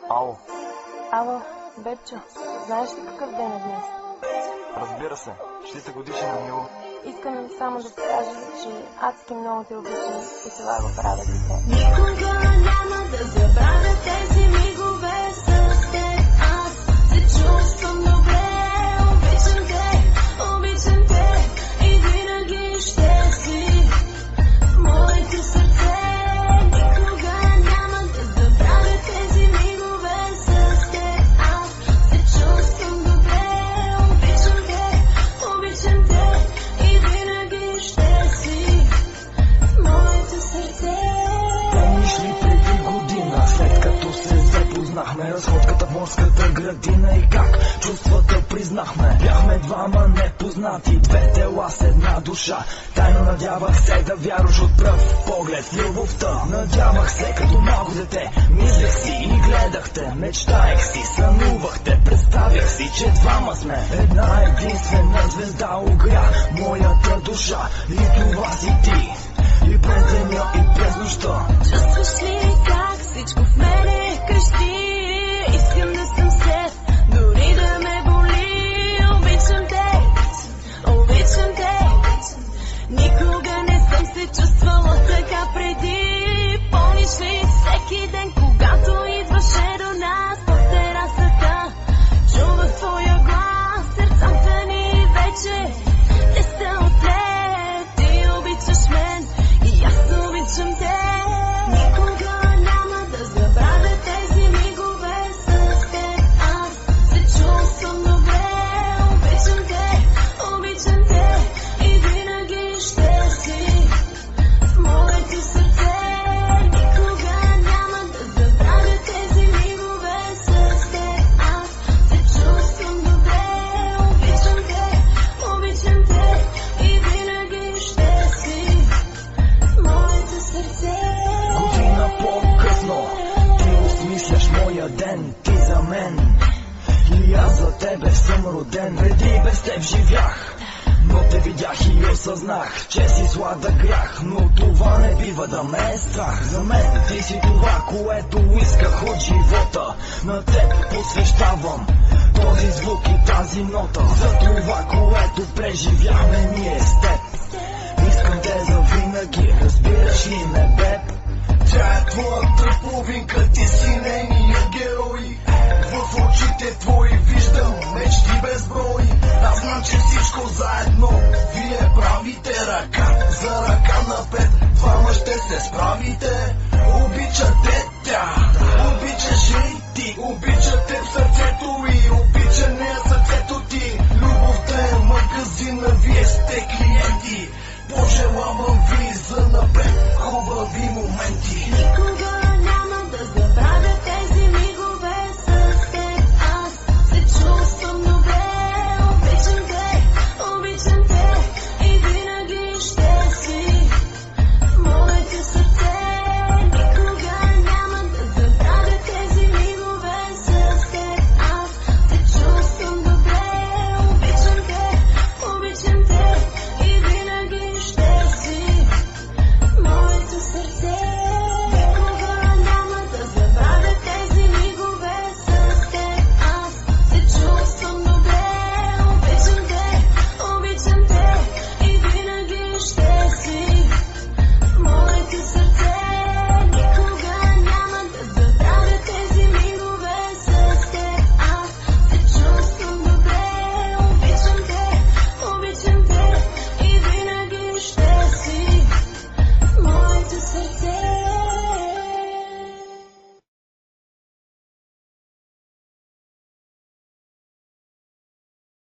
Ало, Ало, Бебчо, знаеш ли какъв ден е днес? разбира се, ще се годишен на Мило. Искам само да ти кажа, че адски много те обичам и това го правя за теб. Никога няма да забравя тези мигове с теб. Аз се чувствам добре, обичам те и винаги ще си в моето сърце. Никога няма да забравя тези мигове с теб. Аз се чувствам добре, обичам те и винаги ще си в моето сърце. Помниш ли преди година, след като се запознахме, разходката в морската градина и как чувствата признахме? Бяхме двама непознати, две тела с една душа. Тайно надявах се да вярваш от пръв поглед в любовта. Надявах се като малко дете, мислех си и гледахте, мечтаех си, сънувахте, представях си, че двама сме. Една единствена звезда огря моята душа и това си ти. И през деня, и през нощта. Чувстваш ли как всичко в мене крещи? Искам да съм с теб, дори да ме боли. Обичам те. Никога не съм се чувствала така преди. Помниш ли всеки ден, когато идваше до нас по терасата? Чувах твоя глас, сърцата ни вече не са от лед. Ти обичаш мен и аз обичам те. Никога няма да забравя тези мигове с теб. Аз се чувствам добре, обичам те и винаги ще си в моето сърце. Никога няма да забравя тези мигове с теб. Аз се чувствам добре, обичам те и винаги ще си в моето сърце. Година по-късно ти осмисляш моя ден, ти за мен и аз за тебе съм роден. Преди без теб живях, но те видях и осъзнах, че си сладък грях. Но това не бива да ме е страх. За мен ти си това, което исках от живота. На теб посвещавам този звук и тази нота. За това, което преживяхме ние с теб. Искам те за винаги, разбираш ли ме, беб? Тя е твоята половинка, ти си нейният герой. В очите твои виждам мечти безброй. Аз знам, че всичко заедно вие правите ръка за ръка напред. Двама ще се справите. Обичате тя, обичаш и ти. Обичате в сърцето и обича нея сърцето ти. Любовта е магазина, вие сте клиенти. Пожелавам ви за напред хубави моменти.